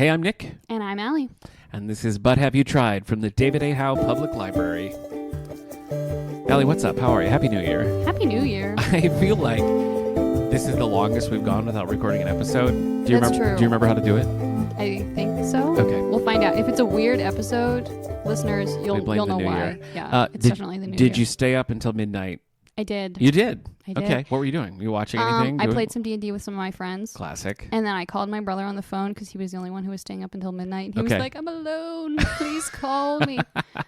Hey, I'm Nick. And I'm Allie. And this is But Have You Tried from the David A. Howe Public Library. Allie, what's up? How are you? Happy New Year. Happy New Year. I feel like this is the longest we've gone without recording an episode. That's true. Do you remember how to do it? I think so. Okay. We'll find out. If it's a weird episode, listeners, you'll know why. Yeah, it's definitely the new year. Did you stay up until midnight? I did. You did? I did. Okay. What were you doing? Were you watching anything? I played some D&D with some of my friends. Classic. And then I called my brother on the phone because he was the only one who was staying up until midnight. He was like, I'm alone. Please call me.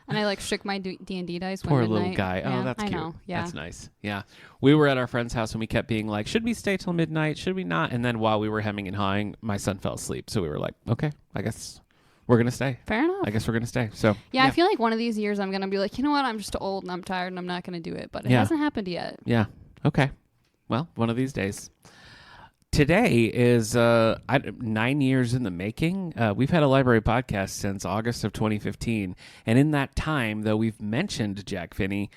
And I shook my D&D dice when Poor midnight. little guy. Yeah, Oh, that's cute. I know. Yeah. That's nice. Yeah. We were at our friend's house and we kept being like, should we stay till midnight? Should we not? And then while we were hemming and hawing, my son fell asleep. So we were like, okay, I guess we're going to stay. Fair enough. I guess we're going to stay. So yeah, I feel like one of these years I'm going to be like, you know what? I'm just old and I'm tired and I'm not going to do it. But it hasn't happened yet. Yeah. Okay. Well, one of these days. Today is 9 years in the making. We've had a library podcast since August of 2015. And in that time, though we've mentioned Jack Finney,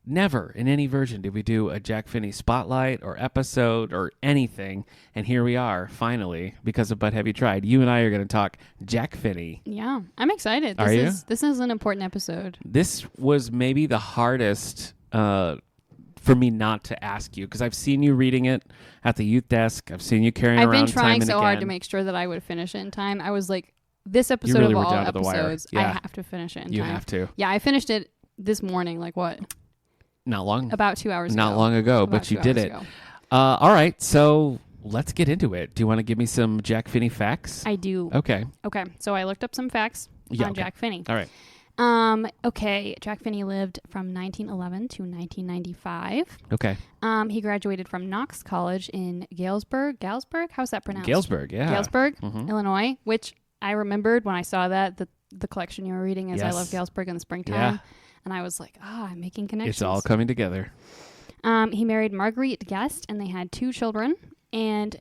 never in any version did we do a Jack Finney spotlight or episode or anything. And here we are, finally, because of But Have You Tried? You and I are going to talk Jack Finney. Yeah, I'm excited. Are you? This is an important episode. This was maybe the hardest for me not to ask you, because I've seen you reading it at the youth desk. I've seen you carrying I've around been trying time so and hard again. to make sure that I would finish it in time. I was like, this episode really of were all down to the wire. episodes, Yeah. I have to finish it in time. You have to. Yeah, I finished it this morning, Not long. about 2 hours ago. Not long ago, About but you 2 did hours it. ago. All right, so let's get into it. Do you want to give me some Jack Finney facts? I do. Okay. Okay, so I looked up some facts on okay. Jack Finney. All right. Okay, Jack Finney lived from 1911 to 1995. Okay. He graduated from Knox College in Galesburg. How's that pronounced? Galesburg, yeah. Galesburg, Mhm. Illinois, which I remembered when I saw that the collection you were reading is I Love Galesburg in the Springtime. Yeah. And I was like, I'm making connections. It's all coming together. He married Marguerite Guest, and they had 2 children. And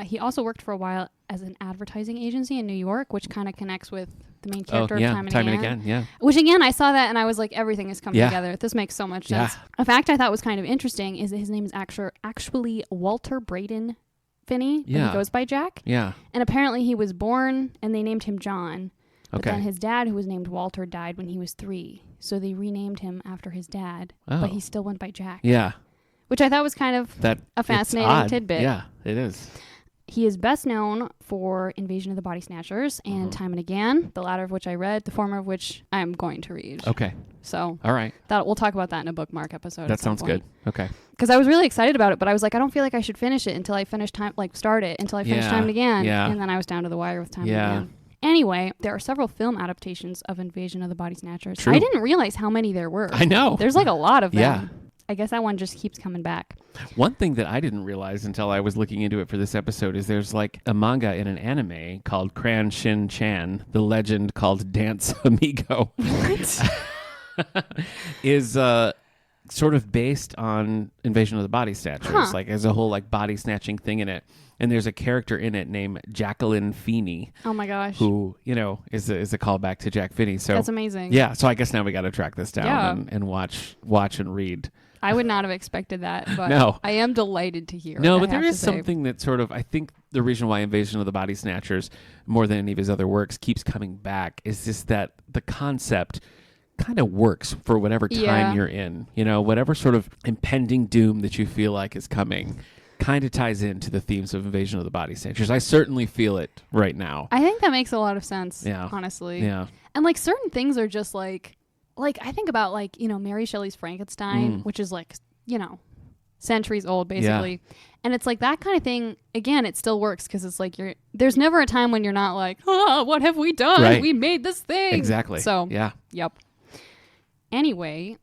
he also worked for a while as an advertising agency in New York, which kind of connects with the main character of Time and Again. Yeah. Which, again, I saw that, and I was like, everything is coming Yeah. together. This makes so much Yeah. sense. A fact I thought was kind of interesting is that his name is actually Walter Braden Finney. Yeah. And he goes by Jack. Yeah. And apparently he was born, and they named him John. But Okay. then his dad, who was named Walter, died when he was 3. So they renamed him after his dad. Oh. But he still went by Jack. Yeah. Which I thought was kind of That a fascinating it's odd. tidbit. Yeah, it is. He is best known for Invasion of the Body Snatchers and Time and Again, the latter of which I read, the former of which I am going to read. Okay. So All right. we'll talk about that in a bookmark episode. That sounds good. Okay. Because I was really excited about it, but I was like, I don't feel like I should finish it until I finish start it until I finish Yeah. Time and Again. Yeah. And then I was down to the wire with Time Yeah. and Again. Anyway, there are several film adaptations of Invasion of the Body Snatchers. True. I didn't realize how many there were. I know. There's like a lot of them. Yeah. I guess that one just keeps coming back. One thing that I didn't realize until I was looking into it for this episode is there's like a manga and an anime called Cran Shin Chan, the legend called Dance Amigo. What? is sort of based on Invasion of the Body Snatchers. Huh. Like there's a whole like body snatching thing in it. And there's a character in it named Jacqueline Feeney, Oh my gosh. who, is a callback to Jack Finney. So That's amazing. yeah, so I guess now we got to track this down Yeah. and watch and read. I would not have expected that, but No. I am delighted to hear. No, I but there have is to say. something that sort of, I think the reason why Invasion of the Body Snatchers, more than any of his other works, keeps coming back is just that the concept kind of works for whatever time Yeah. you're in. Whatever sort of impending doom that you feel like is coming kind of ties into the themes of Invasion of the Body Snatchers. I certainly feel it right now. I think that makes a lot of sense. Yeah. Honestly. Yeah. And certain things are just like I think about Mary Shelley's Frankenstein, which is centuries old basically. Yeah. And it's like that kind of thing. Again, it still works because it's like there's never a time when you're not like, what have we done? Right. We made this thing. Exactly. So yeah. Yep. Anyway,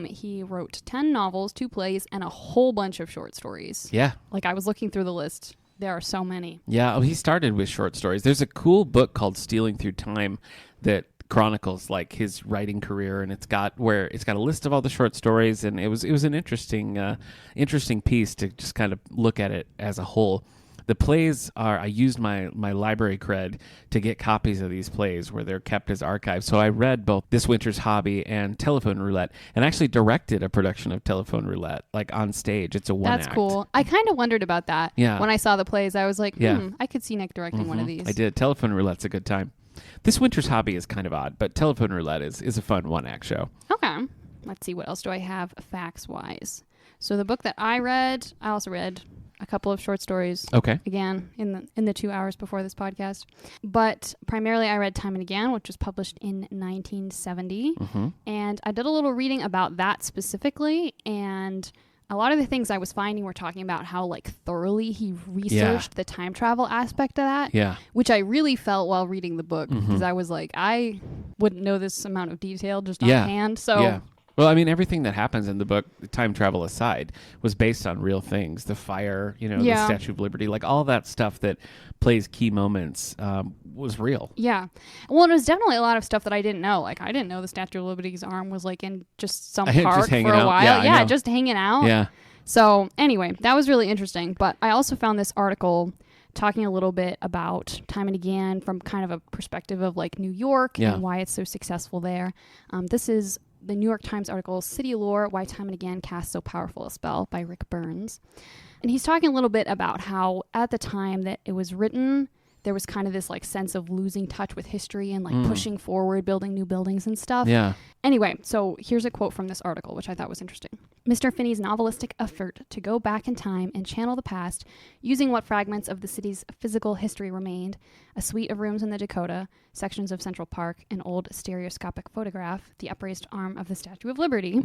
he wrote 10 novels, 2 plays, and a whole bunch of short stories. Yeah. I was looking through the list. There are so many. Yeah. He started with short stories. There's a cool book called Stealing Through Time that chronicles his writing career, and it's got a list of all the short stories, and it was an interesting piece to just kind of look at it as a whole. The plays are, I used my library cred to get copies of these plays where they're kept as archives. So I read both This Winter's Hobby and Telephone Roulette, and actually directed a production of Telephone Roulette, like on stage. It's a one That's act. cool. I kind of wondered about that. Yeah. When I saw the plays, I was like, Yeah. I could see Nick directing one of these. I did. Telephone Roulette's a good time. This Winter's Hobby is kind of odd, but Telephone Roulette is a fun one-act show. Okay. Let's see. What else do I have facts-wise? So the book that I read, I also read a couple of short stories. Okay. Again, in the 2 hours before this podcast. But primarily I read Time and Again, which was published in 1970. And I did a little reading about that specifically, and a lot of the things I was finding were talking about how like thoroughly he researched the time travel aspect of that. Yeah. Which I really felt while reading the book, because I was like, I wouldn't know this amount of detail just offhand. So yeah. Well, I mean, everything that happens in the book, time travel aside, was based on real things. The fire, the Statue of Liberty, like all that stuff that plays key moments was real. Yeah. Well, it was definitely a lot of stuff that I didn't know. Like, I didn't know the Statue of Liberty's arm was like in just some park for a while. Yeah, just hanging out. Yeah. So anyway, that was really interesting. But I also found this article talking a little bit about Time and Again from kind of a perspective of like New York and why it's so successful there. This is the New York Times article, City Lore, Why Time and Again Casts So Powerful a Spell by Rick Burns. And he's talking a little bit about how at the time that it was written, there was kind of this like sense of losing touch with history and like pushing forward, building new buildings and stuff. Yeah. Anyway, so here's a quote from this article, which I thought was interesting. Mr. Finney's novelistic effort to go back in time and channel the past, using what fragments of the city's physical history remained, a suite of rooms in the Dakota, sections of Central Park, an old stereoscopic photograph, the upraised arm of the Statue of Liberty,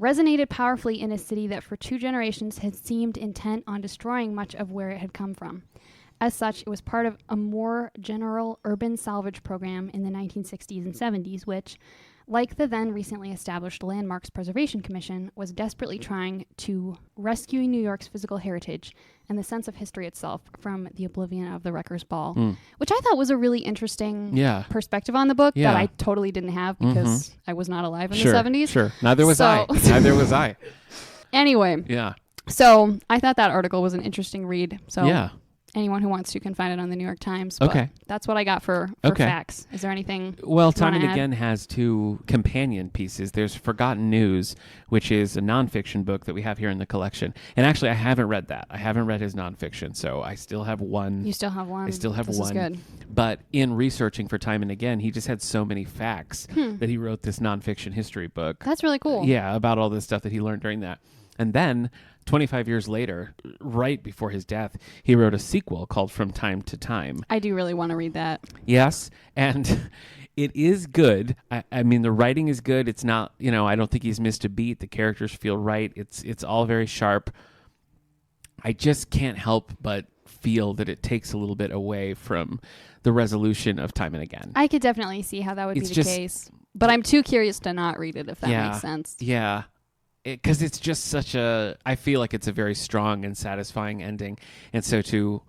resonated powerfully in a city that for 2 generations had seemed intent on destroying much of where it had come from. As such, it was part of a more general urban salvage program in the 1960s and 70s, which, like the then recently established Landmarks Preservation Commission, was desperately trying to rescue New York's physical heritage and the sense of history itself from the oblivion of the Wrecker's Ball, which I thought was a really interesting perspective on the book that I totally didn't have because I was not alive in the 70s. Sure, neither was I. Neither was I. Anyway. Yeah. So I thought that article was an interesting read. So yeah. Anyone who wants to can find it on the New York Times. But that's what I got for facts. Is there anything? Well, Time and Again has 2 companion pieces. There's Forgotten News, which is a nonfiction book that we have here in the collection. And actually, I haven't read that. I haven't read his nonfiction, so I still have one. You still have one? I still have this one. Is good. But in researching for Time and Again, he just had so many facts that he wrote this nonfiction history book. That's really cool. Yeah, about all this stuff that he learned during that. And then 25 years later, right before his death, he wrote a sequel called From Time to Time. I do really want to read that. Yes, and it is good. I mean, the writing is good. It's not, I don't think he's missed a beat. The characters feel right. It's all very sharp. I just can't help but feel that it takes a little bit away from the resolution of Time and Again. I could definitely see how that would be the case. But I'm too curious to not read it, if that makes sense. Yeah. Because it's just I feel like it's a very strong and satisfying ending. And so to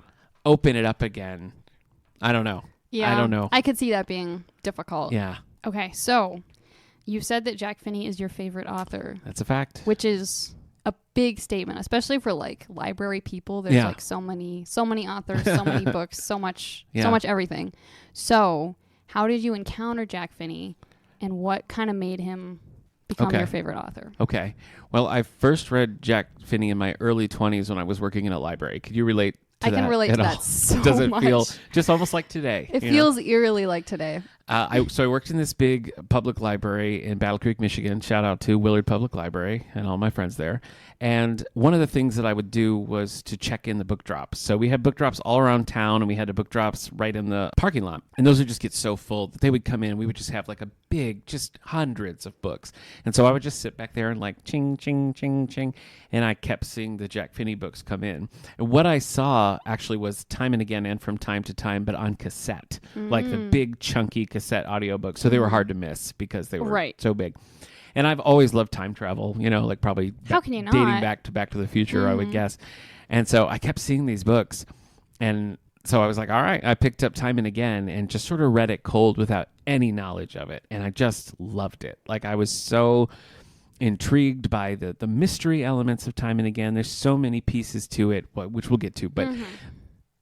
open it up again, I don't know. Yeah. I don't know. I could see that being difficult. Yeah. Okay, so you said that Jack Finney is your favorite author. That's a fact. Which is a big statement, especially for like library people. There's like so many authors, so many books, so much everything. So how did you encounter Jack Finney and what kind of made him become your favorite author? Okay. Well, I first read Jack Finney in my early 20s when I was working in a library. Could you relate to that? I can relate to that so much. Does it feel just almost like today? It feels eerily like today. So I worked in this big public library in Battle Creek, Michigan. Shout out to Willard Public Library and all my friends there. And one of the things that I would do was to check in the book drops. So we had book drops all around town, and we had book drops right in the parking lot. And those would just get so full that they would come in. We would just have like a big, just hundreds of books. And so I would just sit back there and like ching, ching, ching, ching. And I kept seeing the Jack Finney books come in. And what I saw actually was Time and Again and From Time to Time, but on cassette, like the big chunky cassette audiobooks. So they were hard to miss because they were so big. And I've always loved time travel, like probably how can you not? Dating back to Back to the Future, I would guess. And so I kept seeing these books. And so I was like, all right, I picked up Time and Again and just sort of read it cold without any knowledge of it. And I just loved it. Like I was so intrigued by the mystery elements of Time and Again. There's so many pieces to it, which we'll get to, but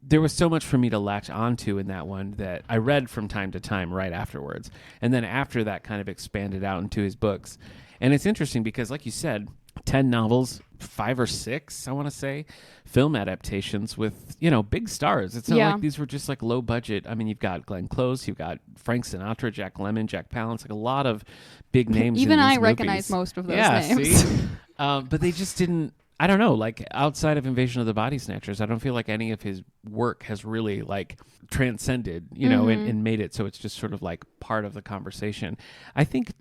there was so much for me to latch onto in that one that I read from time to time right afterwards. And then after that kind of expanded out into his books. And it's interesting because, like you said, 10 novels, 5 or 6, I want to say, film adaptations with, big stars. It's not like these were just like low budget. I mean, you've got Glenn Close, you've got Frank Sinatra, Jack Lemmon, Jack Palance, like a lot of big names. Even in I these recognize movies. Most of those names. See? But they just didn't, I don't know, like outside of Invasion of the Body Snatchers, I don't feel like any of his work has really like transcended, and made it so it's just sort of like part of the conversation. I think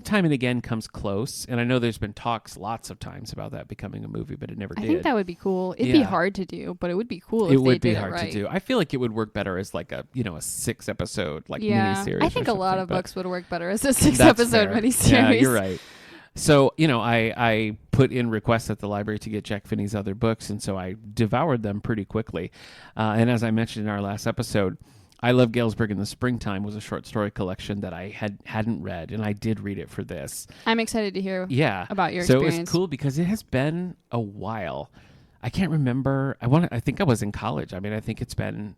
Time and Again comes close, and I know there's been talks lots of times about that becoming a movie, but it never did. I think that would be cool. It'd be hard to do, but it would be cool if they did it right. It would be hard to do. I feel like it would work better as like a 6-episode like miniseries. I think a lot of books would work better as a 6-episode miniseries. Yeah, you're right. So, I put in requests at the library to get Jack Finney's other books, and so I devoured them pretty quickly. And as I mentioned in our last episode, I Love Galesburg in the Springtime was a short story collection that I hadn't read, and I did read it for this. I'm excited to hear about your experience. So it was cool because it has been a while. I can't remember. I think I was in college. I mean, I think it's been,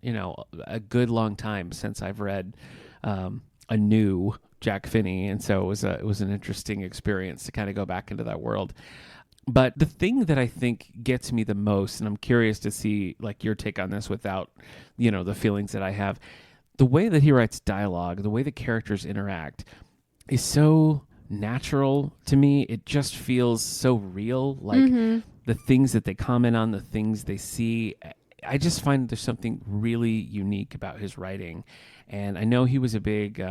a good long time since I've read a new Jack Finney, and so it was an interesting experience to kind of go back into that world. But the thing that I think gets me the most, and I'm curious to see like your take on this without, the feelings that I have, the way that he writes dialogue, the way the characters interact is so natural to me. It just feels so real. Like the things that they comment on, the things they see. I just find there's something really unique about his writing. And I know he was a big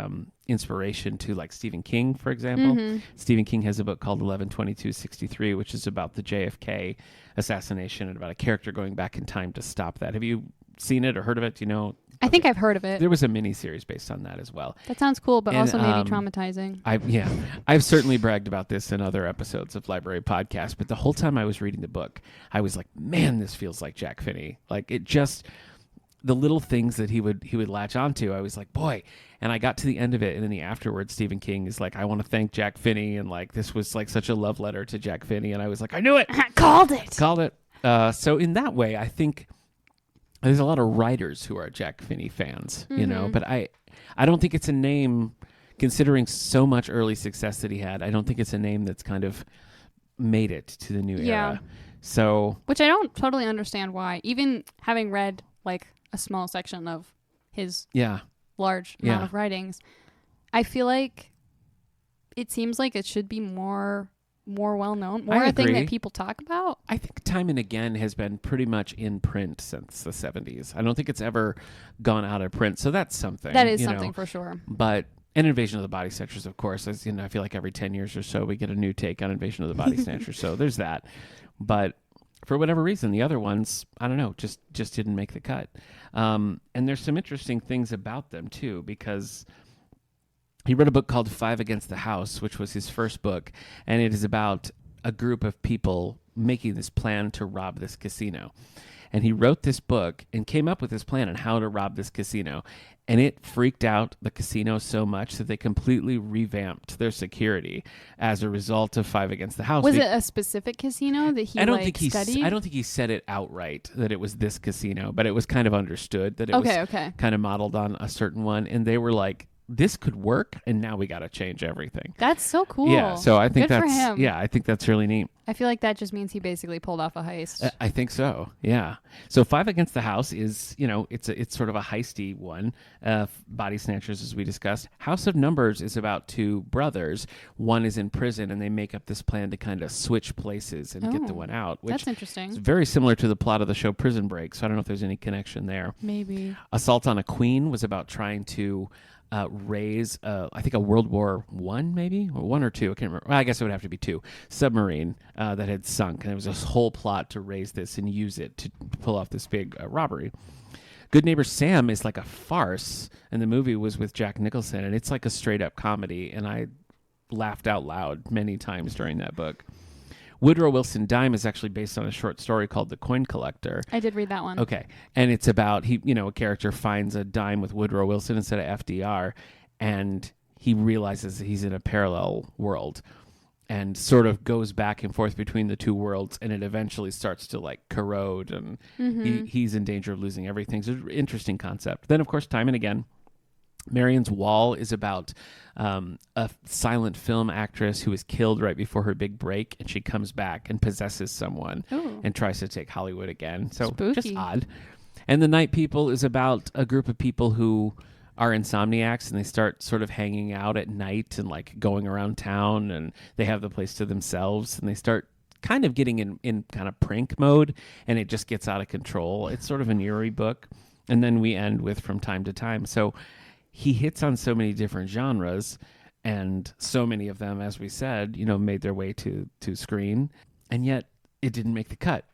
inspiration to like Stephen King, for example. Stephen King has a book called 11/22/63, which is about the JFK assassination and about a character going back in time to stop that. Have you seen it or heard of it? Do you know? I think I've heard of it. There was a miniseries based on that as well. That sounds cool, but also maybe traumatizing. I've certainly bragged about this in other episodes of Library Podcast, but the whole time I was reading the book, I was like, man, this feels like Jack Finney. Like it just... the little things that he would latch onto, I was like, boy. And I got to the end of it, and then afterwards, Stephen King is like, I want to thank Jack Finney, and like this was like such a love letter to Jack Finney, and I was like, I knew it, called it. So in that way, I think there's a lot of writers who are Jack Finney fans, but I don't think it's a name, considering so much early success that he had. I don't think it's a name that's kind of made it to the new era. So, which I don't totally understand why, even having read like a small section of his large amount of writings, I feel like it seems like it should be more well known, more a thing that people talk about. I think Time and Again has been pretty much in print since the 70s. I don't think it's ever gone out of print, so that's something. That is something for sure. But and Invasion of the Body Snatchers, of course, as I feel like every 10 years or so we get a new take on Invasion of the Body Snatchers. So there's that. But for whatever reason, the other ones, I don't know, just didn't make the cut. And there's some interesting things about them, too, because he wrote a book called 5 Against the House, which was his first book, and it is about a group of people making this plan to rob this casino. And he wrote this book and came up with this plan on how to rob this casino. And it freaked out the casino so much that they completely revamped their security as a result of 5 Against the House. Was it a specific casino that he studied? I don't think he said it outright that it was this casino, but it was kind of understood that it was kind of modeled on a certain one. And they were like, this could work, and now we got to change everything. That's so cool. Yeah, so I think Good for him. I think that's really neat. I feel like that just means he basically pulled off a heist. I think so. Yeah. So 5 Against the House is, it's sort of a heisty one. Body Snatchers, as we discussed. House of Numbers is about two brothers. One is in prison, and they make up this plan to kind of switch places and get the one out. Which that's interesting. Is very similar to the plot of the show Prison Break. So I don't know if there's any connection there. Maybe. Assault on a Queen was about trying to raise, I think, a World War I, maybe, or 1 or 2. I can't remember. Well, I guess it would have to be 2. Submarine that had sunk, and there was this whole plot to raise this and use it to pull off this big robbery. Good Neighbor Sam is like a farce, and the movie was with Jack Nicholson, and it's like a straight-up comedy, and I laughed out loud many times during that book. Woodrow Wilson Dime is actually based on a short story called The Coin Collector. I did read that one. Okay. And it's about, a character finds a dime with Woodrow Wilson instead of FDR, and he realizes that he's in a parallel world. and sort of goes back and forth between the two worlds, and it eventually starts to like corrode, and he's in danger of losing everything. So it's an interesting concept. Then, of course, time and again, Marion's Wall is about a silent film actress who is killed right before her big break, and she comes back and possesses someone and tries to take Hollywood again. So Spooky. Just odd. And The Night People is about a group of people who are insomniacs, and they start sort of hanging out at night and like going around town, and they have the place to themselves, and they start kind of getting in kind of prank mode, and it just gets out of control. It's sort of an eerie book. And then we end with From Time to Time. So he hits on so many different genres, and so many of them, as we said, made their way to screen, and yet it didn't make the cut,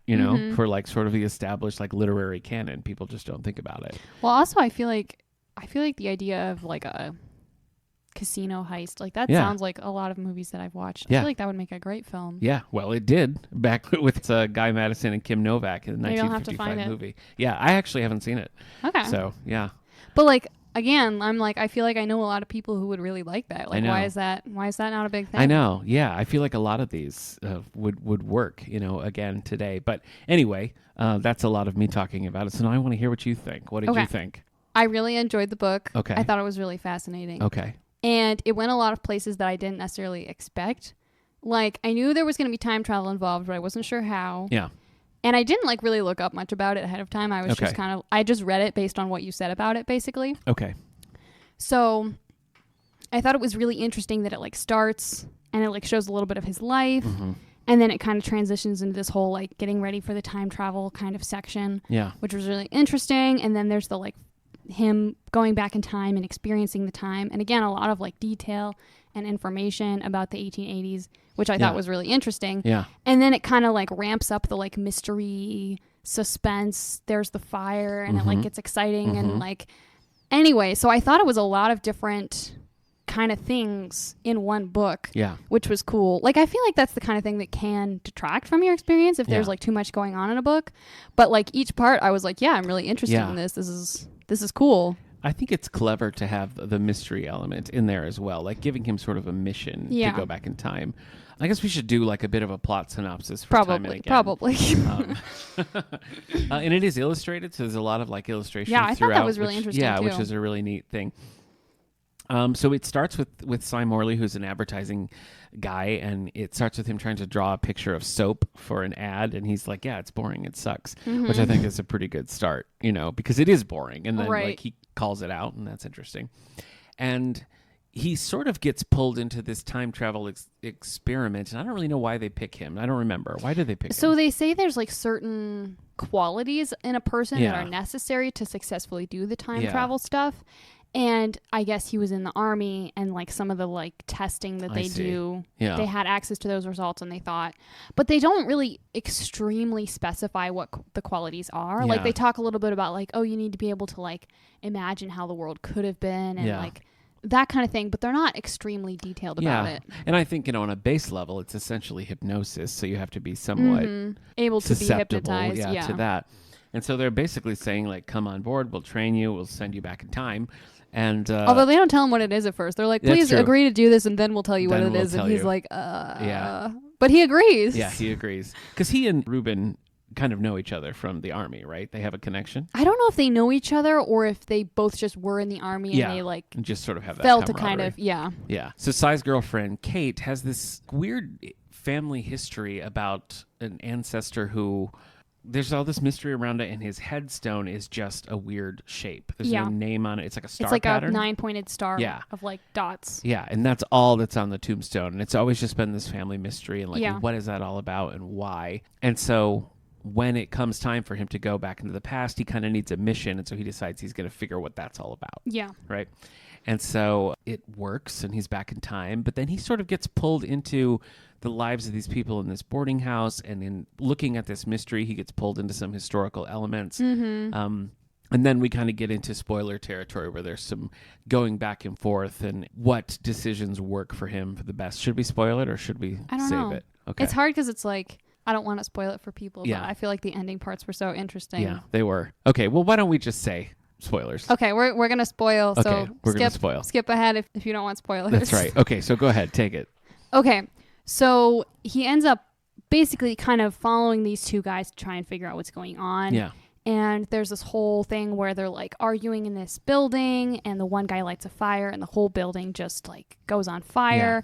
for like sort of the established like literary canon. People just don't think about it. Well, also I feel like the idea of like a casino heist, like that sounds like a lot of movies that I've watched. I feel like that would make a great film. Yeah, well, it did back with Guy Madison and Kim Novak in the 1955 movie. Yeah, I actually haven't seen it. Okay. So, yeah. But like, again, I'm like, I feel like I know a lot of people who would really like that. Like, why is that not a big thing? I know. Yeah, I feel like a lot of these would work, again today. But anyway, that's a lot of me talking about it. So now I want to hear what you think. What did you think? I really enjoyed the book. Okay. I thought it was really fascinating. Okay. And it went a lot of places that I didn't necessarily expect. Like, I knew there was going to be time travel involved, but I wasn't sure how. Yeah. And I didn't like really look up much about it ahead of time. I was just I just read it based on what you said about it, basically. Okay. So I thought it was really interesting that it like starts and it like shows a little bit of his life. Mm-hmm. And then it kind of transitions into this whole like getting ready for the time travel kind of section. Yeah. Which was really interesting. And then there's the like him going back in time and experiencing the time. And again, a lot of like detail and information about the 1880s, which I thought was really interesting. Yeah. And then it kind of like ramps up the like mystery suspense. There's the fire and it like gets exciting and like anyway. So I thought it was a lot of different kind of things in one book. Yeah. Which was cool. Like I feel like that's the kind of thing that can detract from your experience if there's like too much going on in a book. But like each part I was like, yeah, I'm really interested in this. This is cool. I think it's clever to have the mystery element in there as well, like giving him sort of a mission to go back in time. I guess we should do like a bit of a plot synopsis for Time and Again. Probably. And it is illustrated, so there's a lot of like illustrations I throughout. Thought that was really interesting too. Which is a really neat thing. So it starts with Cy Morley, who's an advertising guy, and it starts with him trying to draw a picture of soap for an ad, and he's like, yeah, it's boring, it sucks, which I think is a pretty good start, because it is boring, and then like he calls it out, and that's interesting. And he sort of gets pulled into this time travel experiment, and I don't really know why they pick him. I don't remember. Why did they pick him? So they say there's like certain qualities in a person that are necessary to successfully do the time travel stuff. And I guess he was in the army, and like some of the like testing that they do, they had access to those results, and they thought, but they don't really extremely specify what the qualities are. Like they talk a little bit about like, oh, you need to be able to like imagine how the world could have been, and like that kind of thing, but they're not extremely detailed about it. And I think, on a base level, it's essentially hypnosis, so you have to be somewhat able to be hypnotized to that. And so they're basically saying like, come on board, we'll train you, we'll send you back in time. And although they don't tell him what it is at first, they're like, please agree to do this, and then we'll tell you what it is. And he's like, but he agrees. Yeah, he agrees. Because he and Reuben kind of know each other from the army, right? They have a connection. I don't know if they know each other or if they both just were in the army and they like just sort of have that felt to kind of yeah. So Cy's girlfriend Kate has this weird family history about an ancestor who. There's all this mystery around it, and his headstone is just a weird shape. There's no name on it. It's like a star pattern. It's like a 9-pointed star of like dots. Yeah, and that's all that's on the tombstone. And it's always just been this family mystery, and like, what is that all about and why? And so when it comes time for him to go back into the past, he kind of needs a mission, and so he decides he's going to figure what that's all about. Yeah. Right? And so it works, and he's back in time, but then he sort of gets pulled into the lives of these people in this boarding house, and in looking at this mystery, he gets pulled into some historical elements. And then we kind of get into spoiler territory where there's some going back and forth and what decisions work for him for the best. Should we spoil it or should we save it? Okay. It's hard because it's like, I don't want to spoil it for people, but I feel like the ending parts were so interesting. Yeah, they were. Okay, well, why don't we just say spoilers? Okay, we're going to spoil. Okay, we're going to spoil. Skip ahead if you don't want spoilers. That's right. Okay, so go ahead. Take it. Okay. So he ends up basically kind of following these two guys to try and figure out what's going on. Yeah. And there's this whole thing where they're like arguing in this building, and the one guy lights a fire and the whole building just like goes on fire.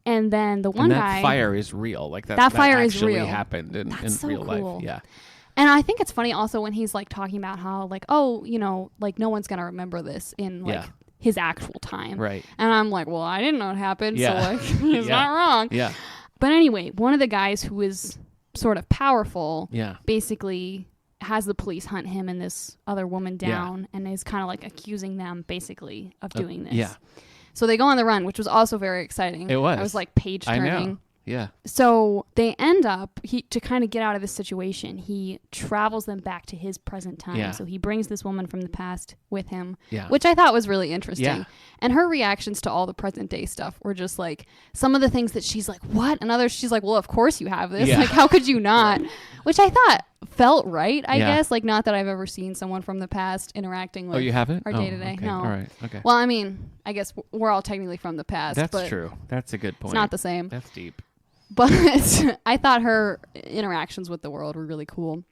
And then the one guy, fire is real. Like that fire is actually real. happened in so real cool. life. Yeah. And I think it's funny also when he's like talking about how like, oh, you know, like no one's going to remember this in like his actual time. Right. And I'm like, well, I didn't know it happened. Yeah. So like, he's not wrong. Yeah. But anyway, one of the guys who is sort of powerful basically has the police hunt him and this other woman down and is kind of like accusing them basically of doing this. Yeah. So they go on the run, which was also very exciting. It was. I was like page turning. I know. Yeah. So they end up, to kind of get out of this situation, he travels them back to his present time. Yeah. So he brings this woman from the past with him, Yeah. which I thought was really interesting. Yeah. And her reactions to all the present day stuff were just like, some of the things that she's like, what? And others she's like, well, of course you have this. Yeah. Like, how could you not? Which I thought felt right, I Yeah. guess. Like, not that I've ever seen someone from the past interacting with you haven't? our day-to-day. Okay. No. All right. Okay. Well, I mean, I guess we're all technically from the past. That's but true. That's a good point. It's not the same. That's deep. But I thought her interactions with the world were really cool.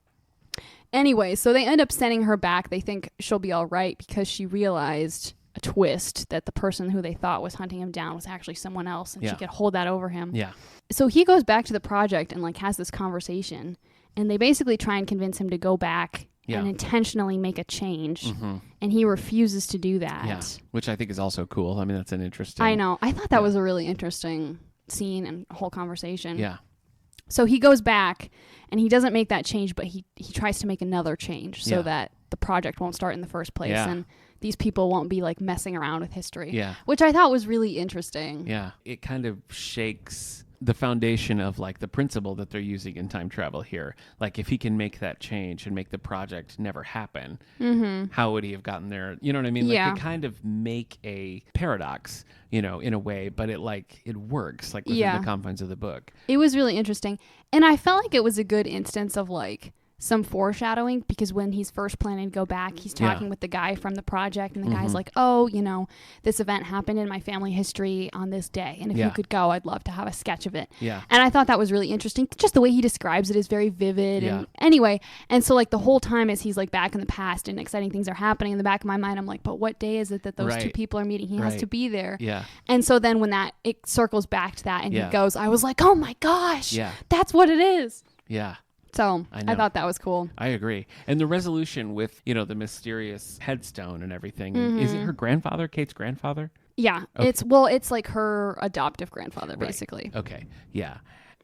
Anyway, so they end up sending her back. They think she'll be all right because she realized a twist that the person who they thought was hunting him down was actually someone else, and she could hold that over him. Yeah. So he goes back to the project and like has this conversation, and they basically try and convince him to go back and intentionally make a change. Mm-hmm. And he refuses to do that. Yeah. Which I think is also cool. I mean, that's an interesting... I know. I thought that was a really interesting scene and whole conversation. Yeah. So he goes back and he doesn't make that change, but he tries to make another change so that the project won't start in the first place and these people won't be like messing around with history. Yeah. Which I thought was really interesting. Yeah. It kind of shakes the foundation of like the principle that they're using in time travel here. Like if he can make that change and make the project never happen, how would he have gotten there? You know what I mean? Yeah. Like they kind of make a paradox, you know, in a way, but it works like within the confines of the book. It was really interesting. And I felt like it was a good instance of like some foreshadowing, because when he's first planning to go back, he's talking with the guy from the project, and the guy's like, oh, you know, this event happened in my family history on this day, and if you could go, I'd love to have a sketch of it. Yeah. And I thought that was really interesting. Just the way he describes it is very vivid. And anyway, and so like the whole time as he's like back in the past and exciting things are happening, in the back of my mind I'm like, but what day is it that those two people are meeting? He has to be there. Yeah. And so then when it circles back to that and he goes, I was like, oh my gosh, that's what it is. Yeah. So I thought that was cool. I agree. And the resolution with, you know, the mysterious headstone and everything. Is it her grandfather, Kate's grandfather? Yeah. Okay. It's like her adoptive grandfather, basically. Right. Okay. Yeah.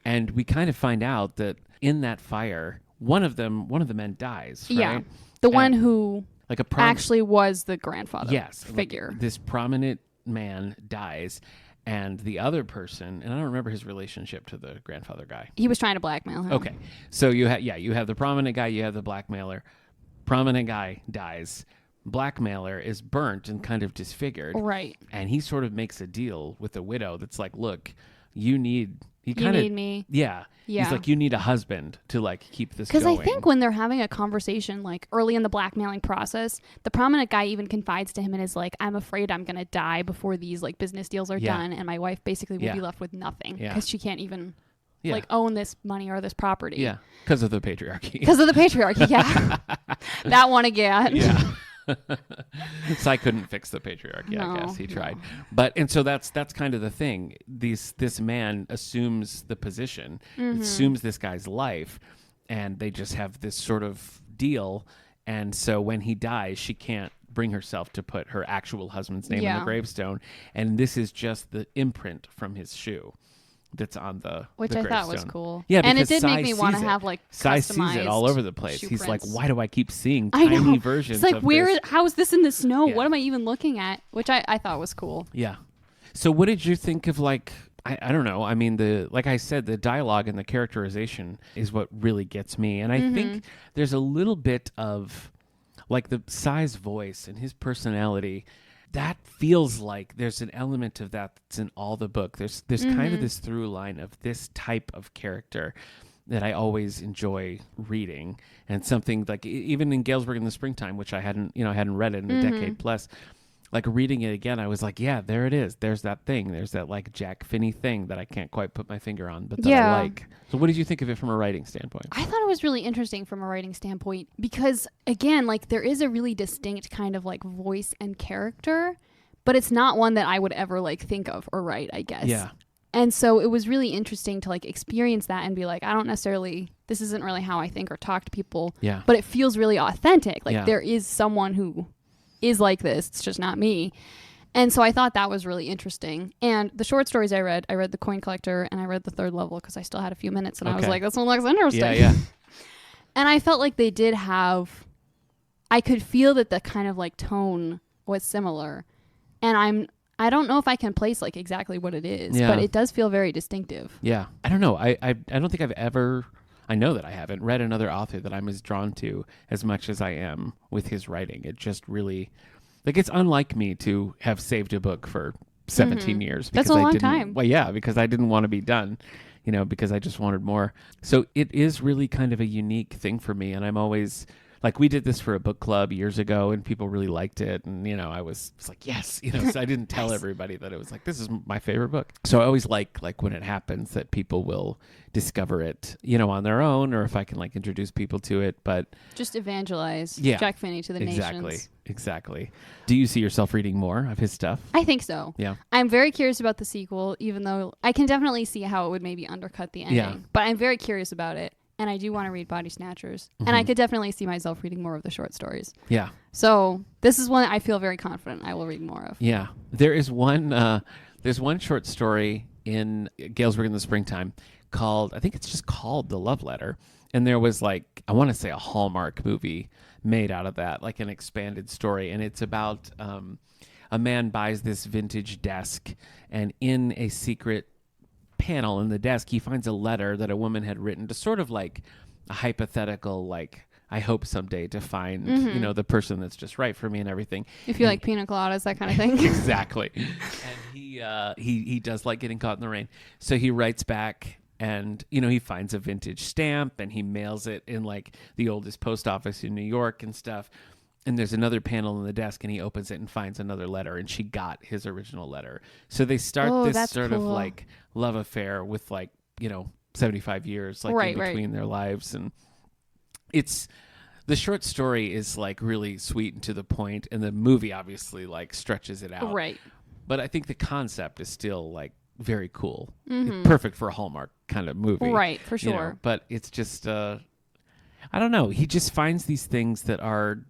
And we kind of find out that in that fire, one of the men dies, right? Yeah. The one who like actually was the grandfather figure. Like this prominent man dies. And the other person, and I don't remember his relationship to the grandfather guy. He was trying to blackmail him. Okay. So you have the prominent guy, you have the blackmailer. Prominent guy dies. Blackmailer is burnt and kind of disfigured. Right. And he sort of makes a deal with the widow that's like, look, you need me. Yeah. He's like, you need a husband to like keep this going. Because I think when they're having a conversation like early in the blackmailing process, the prominent guy even confides to him and is like, I'm afraid I'm going to die before these like business deals are done. And my wife basically will be left with nothing because she can't even like own this money or this property. Yeah. Because of the patriarchy. Yeah. That one again. Yeah. So I couldn't fix the patriarchy. I guess he tried, and so that's kind of the thing. This man assumes the position, assumes this guy's life, and they just have this sort of deal. And so when he dies, she can't bring herself to put her actual husband's name on the gravestone, and this is just the imprint from his shoe that's on the I thought was cool. Yeah, and it did make me want to have like Sai sees it all over the place. He's prints. like, why do I keep seeing tiny versions? It's like, of how is this in the snow? What am I even looking at? Which I thought was cool. Yeah. So what did you think of like? I don't know. I mean, like I said, the dialogue and the characterization is what really gets me, and I think there's a little bit of like the Sai's voice and his personality. That feels like there's an element of that that's in all the book. There's kind of this through line of this type of character that I always enjoy reading, and something like even in Galesburg in the Springtime, which I hadn't read it in a decade plus, like reading it again, I was like, yeah, there it is. There's that thing. There's that like Jack Finney thing that I can't quite put my finger on, but that I like. So what did you think of it from a writing standpoint? I thought it was really interesting from a writing standpoint because, again, like there is a really distinct kind of like voice and character, but it's not one that I would ever like think of or write, I guess. Yeah. And so it was really interesting to like experience that and be like, I don't necessarily, this isn't really how I think or talk to people. Yeah. But it feels really authentic. Like there is someone who is like this. It's just not me. And so I thought that was really interesting. And the short stories I read The Coin Collector and I read The Third Level because I still had a few minutes and I was like, this one looks interesting. Yeah. And I felt like they did have, I could feel that the kind of like tone was similar. And I don't know if I can place like exactly what it is, but it does feel very distinctive. Yeah. I don't know. I don't think I've ever, I know that I haven't read another author that I'm as drawn to as much as I am with his writing. It just really, like, it's unlike me to have saved a book for 17 years. That's a long time. Well, yeah, because I didn't want to be done, because I just wanted more. So it is really kind of a unique thing for me. And I'm always, like, we did this for a book club years ago and people really liked it. And, I was like, yes, so I didn't tell everybody that it was like, this is my favorite book. So I always like when it happens that people will discover it, on their own, or if I can like introduce people to it, but just evangelize Jack Finney to the nations. Exactly. Do you see yourself reading more of his stuff? I think so. Yeah. I'm very curious about the sequel, even though I can definitely see how it would maybe undercut the ending. Yeah. But I'm very curious about it. And I do want to read Body Snatchers. Mm-hmm. And I could definitely see myself reading more of the short stories. Yeah. So this is one I feel very confident I will read more of. Yeah. There's one short story in Galesburg in the Springtime called, I think it's just called The Love Letter. And there was like, I want to say a Hallmark movie made out of that, like an expanded story. And it's about a man buys this vintage desk, and in a secret panel in the desk, he finds a letter that a woman had written to sort of like a hypothetical, like, I hope someday to find, the person that's just right for me and everything. If you like pina coladas, that kind of thing. Exactly. And he does like getting caught in the rain. So he writes back and, he finds a vintage stamp and he mails it in like the oldest post office in New York and stuff. And there's another panel in the desk and he opens it and finds another letter, and she got his original letter. So they start this sort of like love affair with like, 75 years like in between their lives. And the short story is like really sweet and to the point, and the movie obviously like stretches it out. Right. But I think the concept is still like very cool. Mm-hmm. Perfect for a Hallmark kind of movie. Right, for sure. But it's just I don't know. He just finds these things that are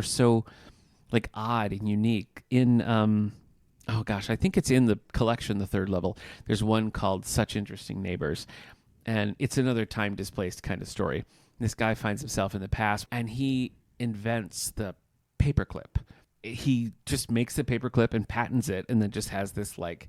so like odd and unique in I think it's in the collection, The Third Level. There's one called Such Interesting Neighbors, and it's another time displaced kind of story. This guy finds himself in the past and he invents the paperclip. He just makes the paperclip and patents it, and then just has this like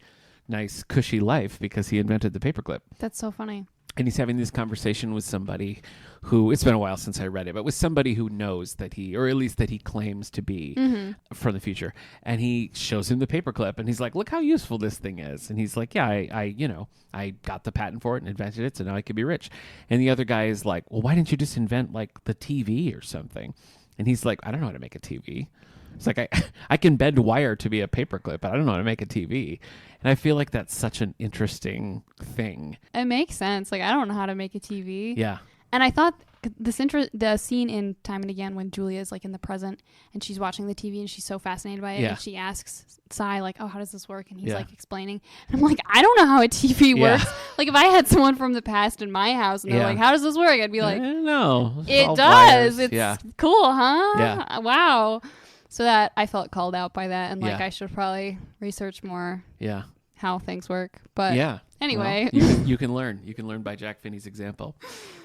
nice cushy life because he invented the paperclip. That's so funny. And he's having this conversation with somebody who, it's been a while since I read it, but with somebody who knows that or at least that he claims to be from the future. And he shows him the paperclip and he's like, look how useful this thing is. And he's like, yeah, I got the patent for it and invented it, so now I could be rich. And the other guy is like, well, why didn't you just invent like the TV or something? And he's like, I don't know how to make a TV. It's like, I can bend wire to be a paperclip, but I don't know how to make a TV. And I feel like that's such an interesting thing. It makes sense. Like, I don't know how to make a TV. Yeah. And I thought the scene in Time and Again when Julia's like in the present and she's watching the TV and she's so fascinated by it. And she asks Cy like, oh, how does this work? And he's like explaining. And I'm like, I don't know how a TV works. Like if I had someone from the past in my house and they're like, how does this work? I'd be like, I don't know. It does. Wires. It's cool, huh? Yeah. Wow. So that I felt called out by that, and like I should probably research more. Yeah. How things work, but anyway, well, you can learn. You can learn by Jack Finney's example.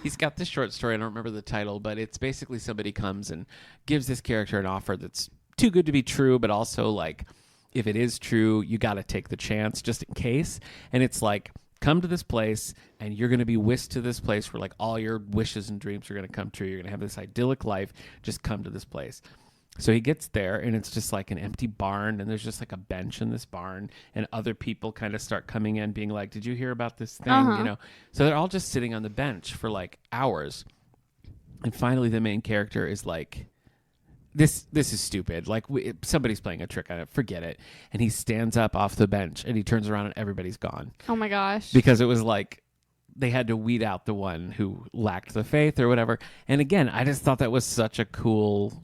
He's got this short story. I don't remember the title, but it's basically somebody comes and gives this character an offer that's too good to be true, but also like if it is true, you got to take the chance just in case. And it's like, come to this place and you're going to be whisked to this place where like all your wishes and dreams are going to come true. You're going to have this idyllic life. Just come to this place. So he gets there and it's just like an empty barn, and there's just like a bench in this barn, and other people kind of start coming in being like, did you hear about this thing? So they're all just sitting on the bench for like hours. And finally the main character is like, this is stupid. Like somebody's playing a trick on it. Forget it. And he stands up off the bench and he turns around and everybody's gone. Oh my gosh. Because it was like they had to weed out the one who lacked the faith or whatever. And again, I just thought that was such a cool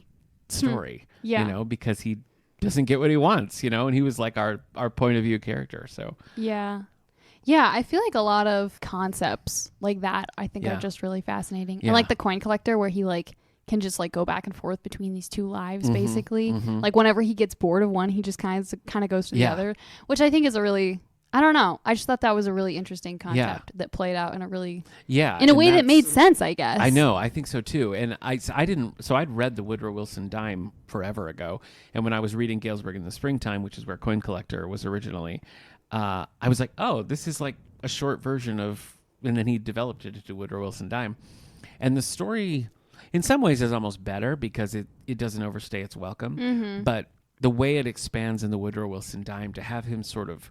story. Yeah. You know, because he doesn't get what he wants, you know, and he was like our point of view character. So yeah. Yeah, I feel like a lot of concepts like that I think are just really fascinating. Yeah. And like the coin collector where he like can just like go back and forth between these two lives basically. Mm-hmm. Like whenever he gets bored of one, he just kind of goes to the Yeah. other, which I think is a really, I don't know. I just thought that was a really interesting concept that played out in a really in a way that made sense, I guess. I know, I think so too. And I'd read the Woodrow Wilson Dime forever ago, and when I was reading Galesburg in the Springtime, which is where Coin Collector was originally, I was like, oh, this is like a short version of, and then he developed it into Woodrow Wilson Dime. And the story, in some ways, is almost better because it doesn't overstay its welcome. Mm-hmm. But the way it expands in the Woodrow Wilson Dime, to have him sort of,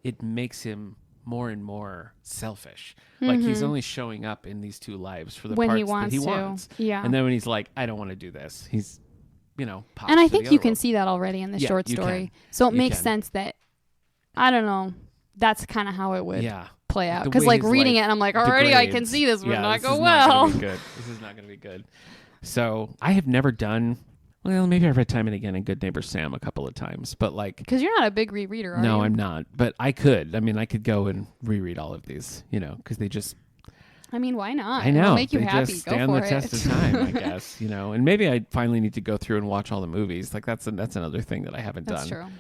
it makes him more and more selfish. Like he's only showing up in these two lives for the when parts he wants that he to. wants. Yeah. And then when he's like, I don't want to do this, he's, you know, pops And I to think the you other can world. see that already in the short you story. can. So it You makes can. sense that, I don't know, that's kind of how it would play out. The Because way like his reading life it, and I'm like, already I can degrades. see this would not this go is well. Not gonna be good. This is not going to be good. So I have never done, well, maybe I've read Time and Again and Good Neighbor Sam a couple of times, but like, Because you're not a big rereader, are you? no, I'm not. But I could. I mean, I could go and reread all of these, you know, because they just, I mean, why not? I know, It'll make you they happy. just Go stand for the it. test of time, I guess, you know. And maybe I finally need to go through and watch all the movies. Like that's another thing that I haven't That's done. true.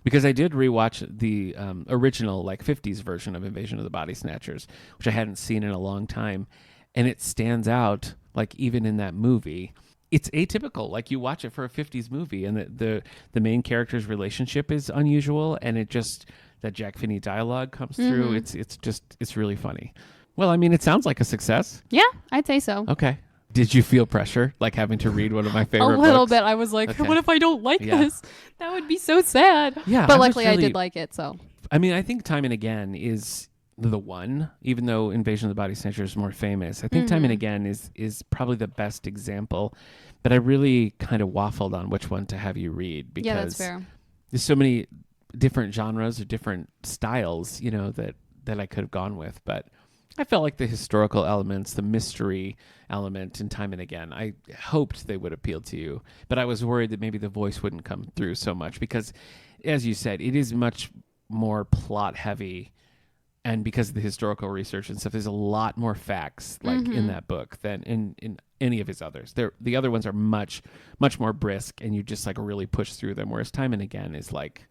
Because I did rewatch the original, like 50s version of Invasion of the Body Snatchers, which I hadn't seen in a long time, and it stands out. Like even in that movie, it's atypical. Like you watch it for a 50s movie, and the main character's relationship is unusual, and it just that Jack Finney dialogue comes through. It's really funny. Well, I mean, it sounds like a success. Yeah, I'd say so. Okay. Did you feel pressure, like having to read one of my favorite A little books? bit. I was like, Okay. what if I don't like Yeah. this? That would be so sad. Yeah, But I was luckily I really- did like it, so. I mean, I think Time and Again is the one, even though Invasion of the Body Snatchers is more famous. I think Time and Again is probably the best example, but I really kind of waffled on which one to have you read because Yeah, that's fair. there's so many different genres or different styles, you know, that I could have gone with. But I felt like the historical elements, the mystery element in Time and Again, I hoped they would appeal to you. But I was worried that maybe the voice wouldn't come through so much because, as you said, it is much more plot heavy. And because of the historical research and stuff, there's a lot more facts like in that book than in any of his others. The other ones are much, much more brisk, and you just like really push through them. Whereas Time and Again is like,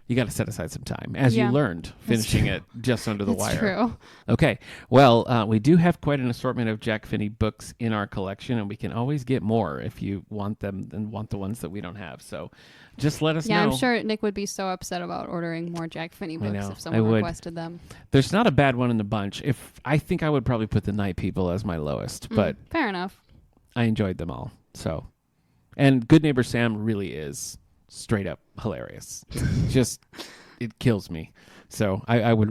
you got to set aside some time, as you learned finishing it just under the wire. True. Okay. Well, we do have quite an assortment of Jack Finney books in our collection, and we can always get more if you want them and want the ones that we don't have. So just let us know. Yeah, I'm sure Nick would be so upset about ordering more Jack Finney books know, if someone would. requested them. There's not a bad one in the bunch. I think I would probably put The Night People as my lowest, but Fair enough. I enjoyed them all. So, and Good Neighbor Sam really is straight up hilarious. Just, it kills me. So I would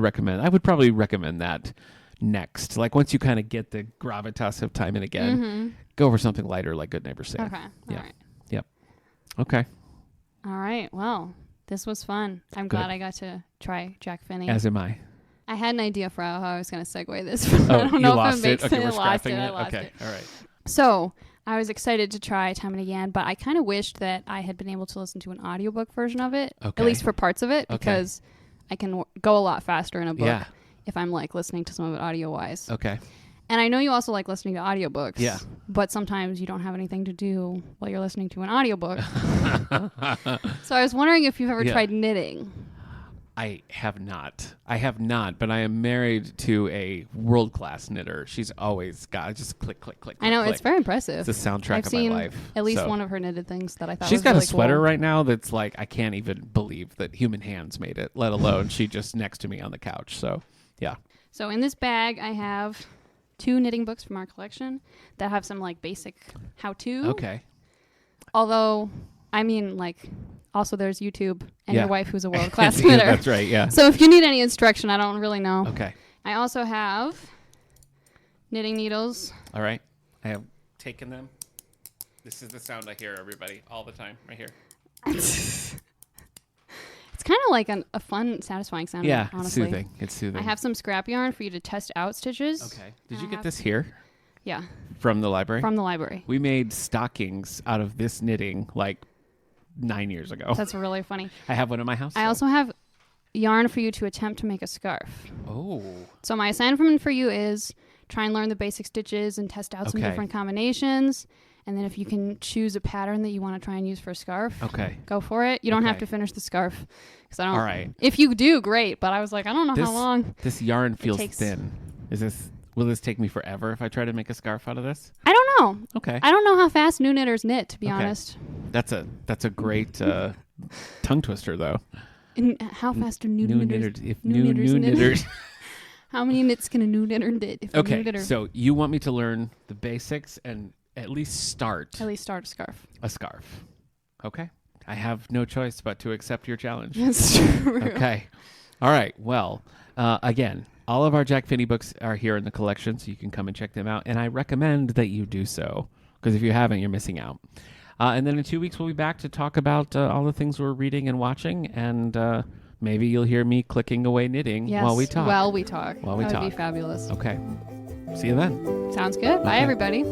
probably recommend that next. Like once you kind of get the gravitas of Time and Again, go for something lighter like Good Neighbor Sam. Okay. All right. Yep. Okay. All right. Well, this was fun. I'm Good. glad I got to try Jack Finney. As am I. I had an idea for how I was going to segue this. But I don't you know lost if it makes Okay, it. we're I lost scrapping it. I it. lost Okay. it. All right. So I was excited to try Time and Again, but I kind of wished that I had been able to listen to an audiobook version of it, Okay. at least for parts of it, Okay. because I can go a lot faster in a book Yeah. if I'm like listening to some of it audio wise. Okay. And I know you also like listening to audiobooks. Yeah. But sometimes you don't have anything to do while you're listening to an audiobook. So I was wondering if you've ever Yeah. tried knitting. I have not, but I am married to a world-class knitter. She's always got just click, click, click. I know, click. it's very impressive. It's the soundtrack I've of seen my life. at least So. one of her knitted things that I thought She's was got really a sweater cool. right now that's like, I can't even believe that human hands made it, let alone she just next to me on the couch. So, yeah. So in this bag, I have 2 knitting books from our collection that have some like basic how-to. Okay. Although, I mean, like, also there's YouTube and Yeah. your wife who's a world-class Yeah, knitter. that's right, yeah. So if you need any instruction, I don't really know. Okay. I also have knitting needles. All right. I have taken them. This is the sound I hear, everybody, all the time, right here. It's kind of like a fun, satisfying sound. Yeah, honestly. soothing. It's soothing. I have some scrap yarn for you to test out stitches. Okay. Did you get this here? Yeah. From the library? From the library. We made stockings out of this knitting like 9 years ago. That's really funny. I have one in my house. I also have yarn for you to attempt to make a scarf. Oh. So my assignment for you is try and learn the basic stitches and test out some different combinations. And then if you can choose a pattern that you want to try and use for a scarf, go for it. You don't have to finish the scarf. I don't. All right. If you do, great. But I was like, I don't know how long. This yarn feels thin. Will this take me forever if I try to make a scarf out of this? I don't know. Okay. I don't know how fast new knitters knit, to be honest. That's a great tongue twister, though. And how fast do new knitters knitters. How many knits can a new knitter knit? Okay, so you want me to learn the basics and at least start a scarf. A scarf. Okay. I have no choice but to accept your challenge. That's true. Okay. All right. Well, again, all of our Jack Finney books are here in the collection, so you can come and check them out. And I recommend that you do so, because if you haven't, you're missing out. And then in 2 weeks, we'll be back to talk about all the things we're reading and watching, and maybe you'll hear me clicking away knitting while we talk. While we talk. That would be fabulous. Okay. See you then. Sounds good. Bye, everybody.